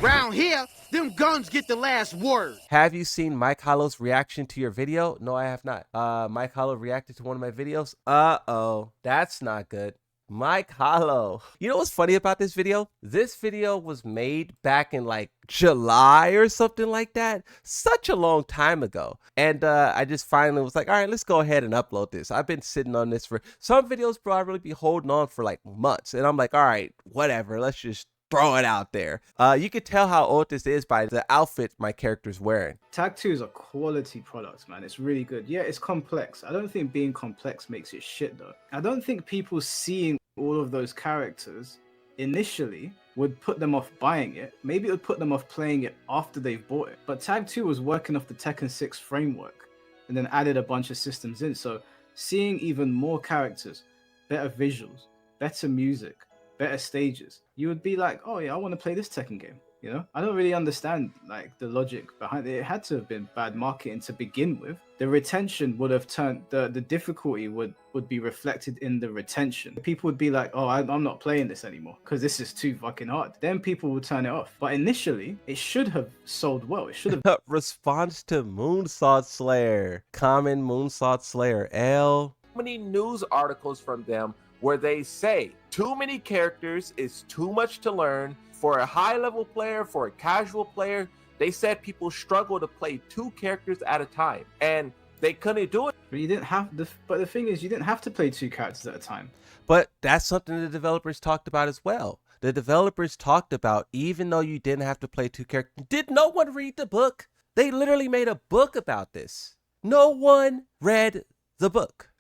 Round here, them guns get the last word. Have you seen Mike Hollow's reaction to your video? No, I have not. Mike Hollow reacted to one of my videos. Uh-oh, that's not good. Mike Hollow. You know what's funny about this video? This video was made back in like July or something like that. Such a long time ago. And I just finally was like, all right, let's go ahead and upload this. I've been sitting on this for some videos, probably be holding on for like months. And I'm like, all right, whatever. Let's just throw it out there. You can tell how old this is by the outfit my character's wearing. Tag 2 is a quality product, man. It's really good. Yeah, it's complex. I don't think being complex makes it shit, though. I don't think people seeing all of those characters initially would put them off buying it. Maybe it would put them off playing it after they've bought it. But Tag 2 was working off the Tekken 6 framework and then added a bunch of systems in. So seeing even more characters, better visuals, better music, better stages, you would be like, oh yeah, I want to play this Tekken game. You know, I don't really understand like the logic behind it. It had to have been bad marketing to begin with. The retention would have turned, the difficulty would be reflected in the retention. People would be like, oh, I'm not playing this anymore because this is too fucking hard. Then people would turn it off. But initially, it should have sold well. It should have. Response to Moonsault Slayer. Common Moonsault Slayer. L. Many news articles from them where they say too many characters is too much to learn for a high-level player, for a casual player. They said people struggle to play 2 characters at a time, and they couldn't do it. But you didn't have but the thing is, you didn't have to play 2 characters at a time. But that's something the developers talked about as well. The developers talked about, even though you didn't have to play 2 characters, did no one read the book? They literally made a book about this. No one read the book.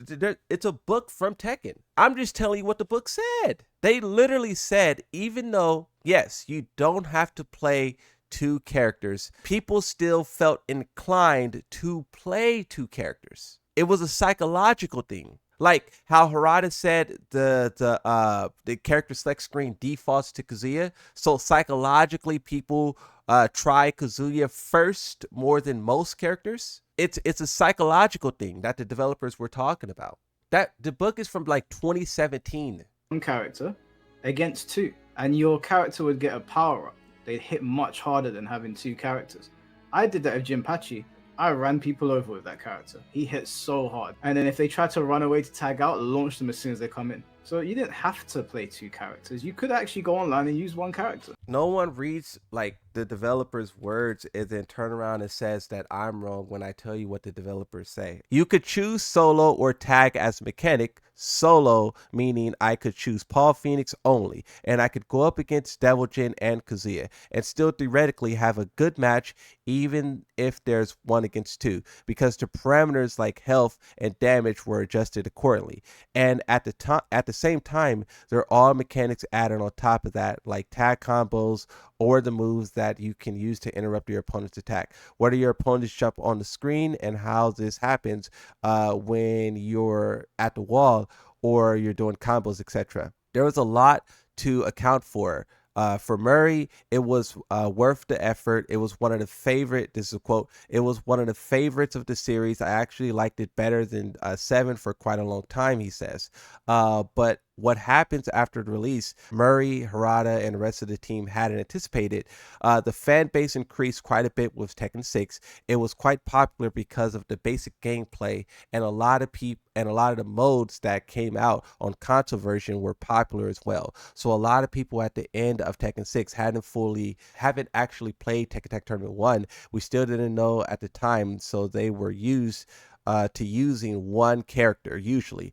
It's a book from Tekken. I'm just telling you what the book said. They literally said, even though, yes, you don't have to play 2 characters, people still felt inclined to play 2 characters. It was a psychological thing. Like how Harada said the character select screen defaults to Kazuya. So psychologically, people try Kazuya first more than most characters. It's a psychological thing that the developers were talking about. That the book is from like 2017. 1 character against 2, and your character would get a power up. They'd hit much harder than having 2 characters. I did that with Jinpachi. I ran people over with that character. He hit so hard. And then if they try to run away to tag out, launch them as soon as they come in. So you didn't have to play 2 characters. You could actually go online and use 1 character. No one reads like the developer's words and then turn around and says that I'm wrong when I tell you what the developers say. You could choose solo or tag as mechanic. Solo meaning I could choose Paul Phoenix only, and I could go up against Devil Jin and Kazuya and still theoretically have a good match even if there's 1 against 2, because the parameters like health and damage were adjusted accordingly. And at the same time, they're all mechanics added on top of that, like tag combos or the moves that you can use to interrupt your opponent's attack. Whether your opponents jump on the screen and how this happens when you're at the wall or you're doing combos, etc. There was a lot to account for. For Murray, it was worth the effort. It was one of the favorite. This is a quote. It was one of the favorites of the series. I actually liked it better than 7 for quite a long time, he says. But what happens after the release, Murray, Harada, and the rest of the team hadn't anticipated. The fan base increased quite a bit with Tekken 6. It was quite popular because of the basic gameplay, and a lot of people and a lot of the modes that came out on console version were popular as well. So a lot of people at the end of Tekken 6 haven't actually played Tekken Tag Tournament 1. We still didn't know at the time, so they were used to using 1 character, usually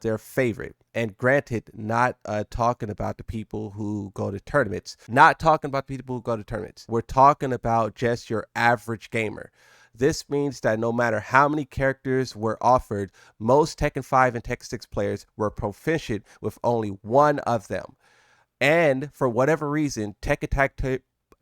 their favorite. And granted, not talking about the people who go to tournaments. We're talking about just your average gamer. This means that no matter how many characters were offered, most Tekken 5 and Tekken 6 players were proficient with only 1 of them. And for whatever reason, Tekken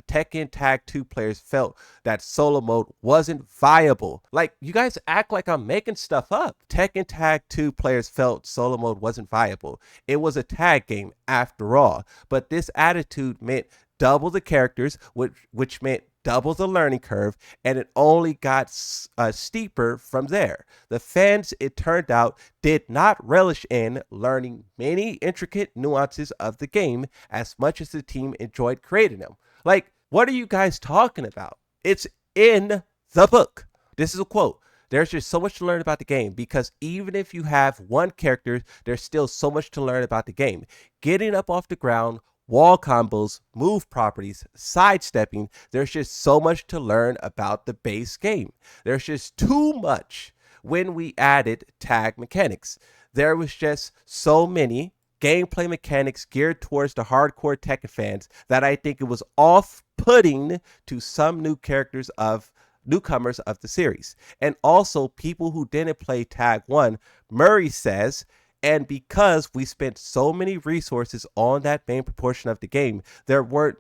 Tag 2 players felt that solo mode wasn't viable. Like, you guys act like I'm making stuff up. Tekken Tag 2 players felt solo mode wasn't viable. It was a tag game after all. But this attitude meant double the characters, which meant double the learning curve, and it only got steeper from there. The fans, it turned out, did not relish in learning many intricate nuances of the game as much as the team enjoyed creating them. Like, What are you guys talking about? It's in the book. This is a quote. There's just so much to learn about the game because even if you have one character, there's still so much to learn about the game. Getting up off the ground, wall combos, move properties, sidestepping, there's just so much to learn about the base game. There's just too much when we added tag mechanics. There was just so many gameplay mechanics geared towards the hardcore Tekken fans that I think it was off-putting to some newcomers of the series. And also people who didn't play Tag 1, Murray says, and because we spent so many resources on that main proportion of the game, there weren't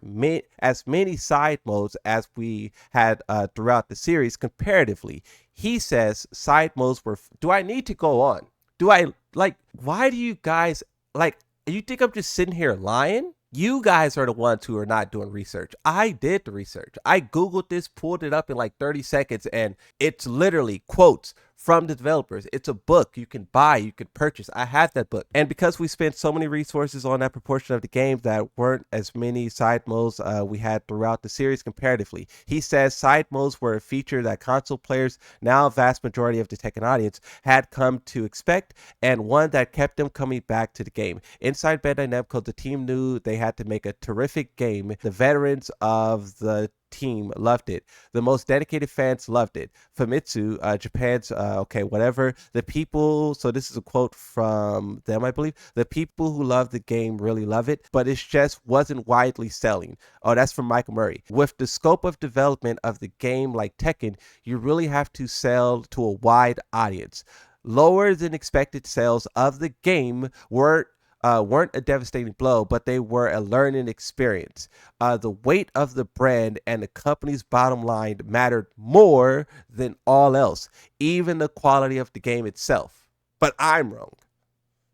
as many side modes as we had throughout the series comparatively. He says side modes were... Do I need to go on? Why do you guys... you think I'm just sitting here lying? You guys are the ones who are not doing research. I did the research. I Googled this, pulled it up in like 30 seconds, and it's literally quotes from the developers. It's a book you can buy, you can purchase. I have that book. And because we spent so many resources on that proportion of the game, that weren't as many side modes we had throughout the series comparatively. He says side modes were a feature that console players, now a vast majority of the Tekken audience, had come to expect, and one that kept them coming back to the game. Inside Bandai Namco, the team knew they had to make a terrific game. The veterans of the team loved it. The most dedicated fans loved it. Famitsu, Japan's, the people, so this is a quote from them, I believe. The people who love the game really love it, but it just wasn't widely selling. Oh, that's from Michael Murray. With the scope of development of the game like Tekken, you really have to sell to a wide audience. Lower than expected sales of the game weren't a devastating blow, but they were a learning experience. The weight of the brand and the company's bottom line mattered more than all else, even the quality of the game itself. But I'm wrong.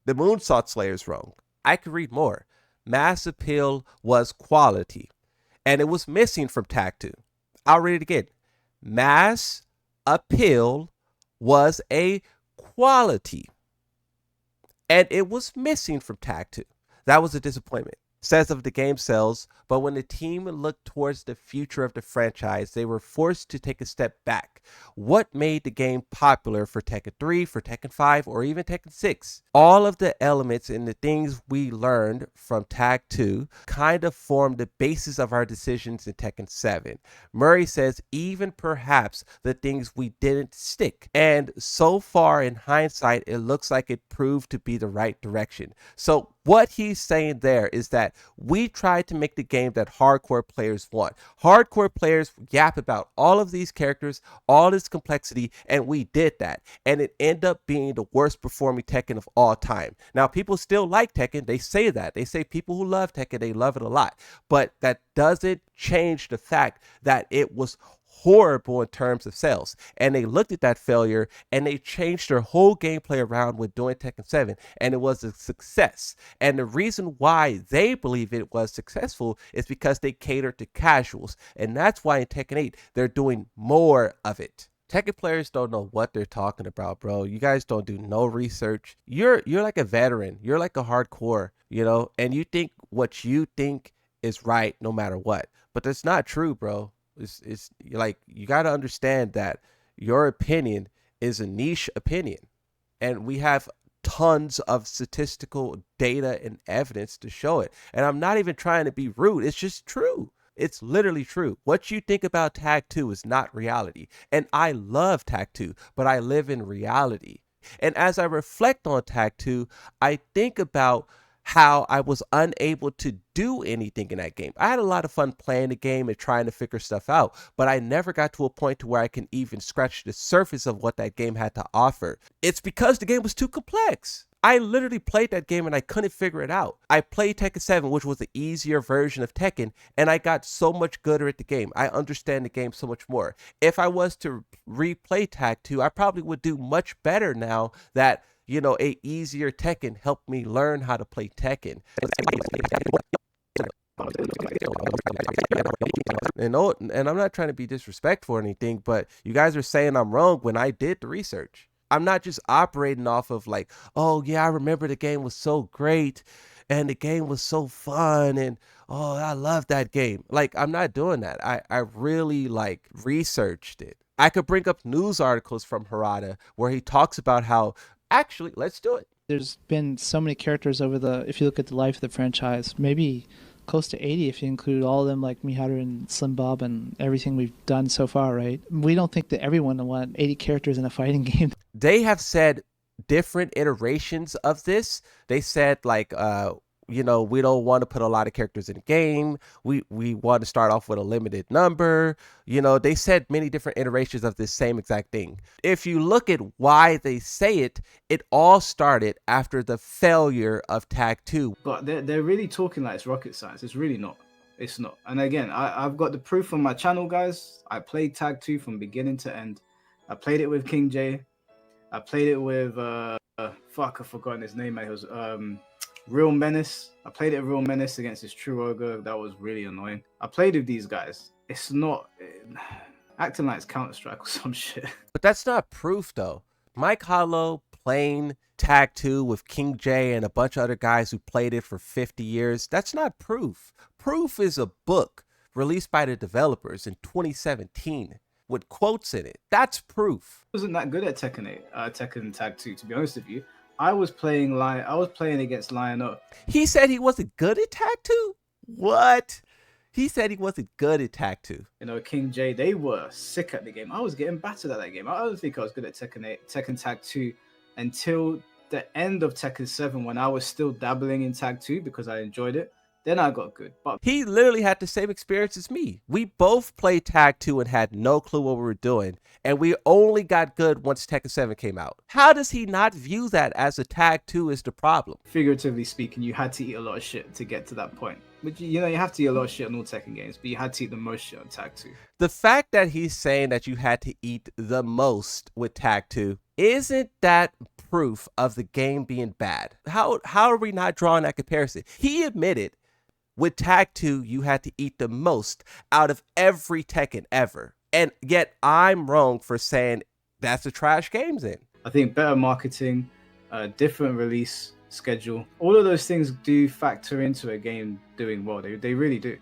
The Moonsault Slayer's wrong. I could read more. Mass appeal was quality, and it was missing from Tag 2. I'll read it again. Mass appeal was a quality, and it was missing from Tag 2. That was a disappointment. Says of the game sales, but when the team looked towards the future of the franchise, they were forced to take a step back. What made the game popular for Tekken 3, for Tekken 5, or even Tekken 6? All of the elements and the things we learned from Tag 2 kind of formed the basis of our decisions in Tekken 7. Murray says even perhaps the things we didn't stick. And so far in hindsight, it looks like it proved to be the right direction. So what he's saying there is that we tried to make the game that hardcore players want. Hardcore players yap about all of these characters, all this complexity, and we did that. And it ended up being the worst performing Tekken of all time. Now, people still like Tekken. They say that. They say people who love Tekken, they love it a lot. But that doesn't change the fact that it was horrible in terms of sales. And they looked at that failure and they changed their whole gameplay around with doing Tekken 7, and it was a success. And the reason why they believe it was successful is because they catered to casuals, and that's why in Tekken 8 they're doing more of it. Tekken players don't know what they're talking about, bro. You guys don't do no research. You're like a veteran. You're like a hardcore, and you think what you think is right no matter what. But that's not true, bro. It's like, you got to understand that your opinion is a niche opinion, and we have tons of statistical data and evidence to show it. And I'm not even trying to be rude. It's just true. It's literally true. What you think about Tag 2 is not reality. And I love Tag 2, but I live in reality. And as I reflect on Tag 2, I think about how I was unable to do anything in that game. I had a lot of fun playing the game and trying to figure stuff out, but I never got to a point to where I can even scratch the surface of what that game had to offer. It's because the game was too complex. I literally played that game and I couldn't figure it out. I played Tekken 7, which was the easier version of Tekken, and I got so much gooder at the game. I understand the game so much more. If I was to replay Tag 2, I probably would do much better now that a easier Tekken helped me learn how to play Tekken. And I'm not trying to be disrespectful or anything, but you guys are saying I'm wrong when I did the research. I'm not just operating off of like, oh yeah, I remember the game was so great and the game was so fun and oh, I love that game. Like, I'm not doing that. I really like researched it. I could bring up news articles from Harada where he talks about how actually, let's do it. There's been so many characters over if you look at the life of the franchise, maybe close to 80 if you include all of them, like Miharu and Slim Bob and everything we've done so far, right? We don't think that everyone will want 80 characters in a fighting game. They have said different iterations of this. They said like we don't want to put a lot of characters in the game. We want to start off with a limited number. They said many different iterations of this same exact thing. If you look at why they say it, it all started after the failure of Tag 2. But they're really talking like it's rocket science. It's really not. It's not. And again, I've got the proof on my channel, guys. I played Tag 2 from beginning to end. I played it with King J. I played it with I've forgotten his name. It was Real Menace. I played it Real Menace against this True Ogre. That was really annoying. I played with these guys. It's not acting like it's Counter-Strike or some shit. But that's not proof though. Mike Hollow playing Tag 2 with King J and a bunch of other guys who played it for 50 years. That's not proof. Proof is a book released by the developers in 2017 with quotes in it. That's proof. I wasn't that good at Tekken Tag 2, to be honest with you. I was playing against Lion-O. He said he wasn't good at Tag 2? What? He said he wasn't good at Tag 2. King J, they were sick at the game. I was getting battered at that game. I don't think I was good at Tekken Tag 2 until the end of Tekken 7 when I was still dabbling in Tag 2 because I enjoyed it. Then I got good. But he literally had the same experience as me. We both played Tag 2 and had no clue what we were doing. And we only got good once Tekken 7 came out. How does he not view that as a Tag 2 is the problem? Figuratively speaking, you had to eat a lot of shit to get to that point. But you have to eat a lot of shit on all Tekken games, but you had to eat the most shit on Tag 2. The fact that he's saying that you had to eat the most with Tag 2, isn't that proof of the game being bad? How are we not drawing that comparison? He admitted with Tag 2, you had to eat the most out of every Tekken ever. And yet I'm wrong for saying that's a trash game then. I think better marketing, different release schedule, all of those things do factor into a game doing well. They really do.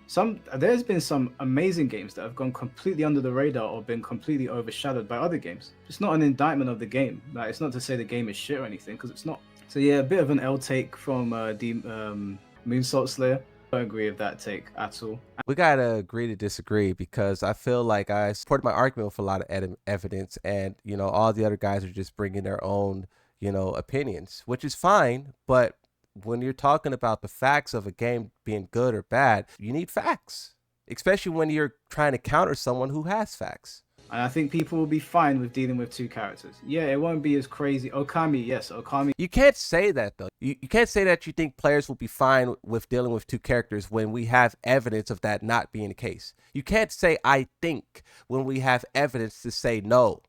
There's been some amazing games that have gone completely under the radar or been completely overshadowed by other games. It's not an indictment of the game. Like, it's not to say the game is shit or anything, because it's not. So yeah, a bit of an L take from Moonsault Slayer. I don't agree with that take at all. We gotta agree to disagree, because I feel like I supported my argument with a lot of evidence, and all the other guys are just bringing their own opinions, which is fine. But when you're talking about the facts of a game being good or bad, you need facts, especially when you're trying to counter someone who has facts. And I think people will be fine with dealing with two characters. Yeah, it won't be as crazy. Okami, yes, Okami. You can't say that, though. You can't say that you think players will be fine with dealing with two characters when we have evidence of that not being the case. You can't say, I think, when we have evidence to say no.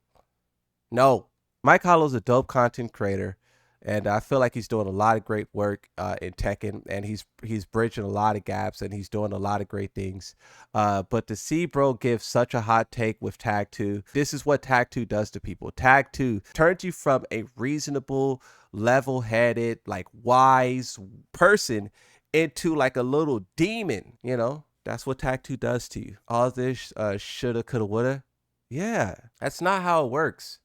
No. Mike Hollow's a dope content creator, and I feel like he's doing a lot of great work in Tekken, and he's bridging a lot of gaps, and he's doing a lot of great things. But to see bro give such a hot take with Tag 2, this is what Tag 2 does to people. Tag 2 turns you from a reasonable, level-headed, like wise person into like a little demon. That's what Tag 2 does to you. All this shoulda, coulda, woulda. Yeah, that's not how it works.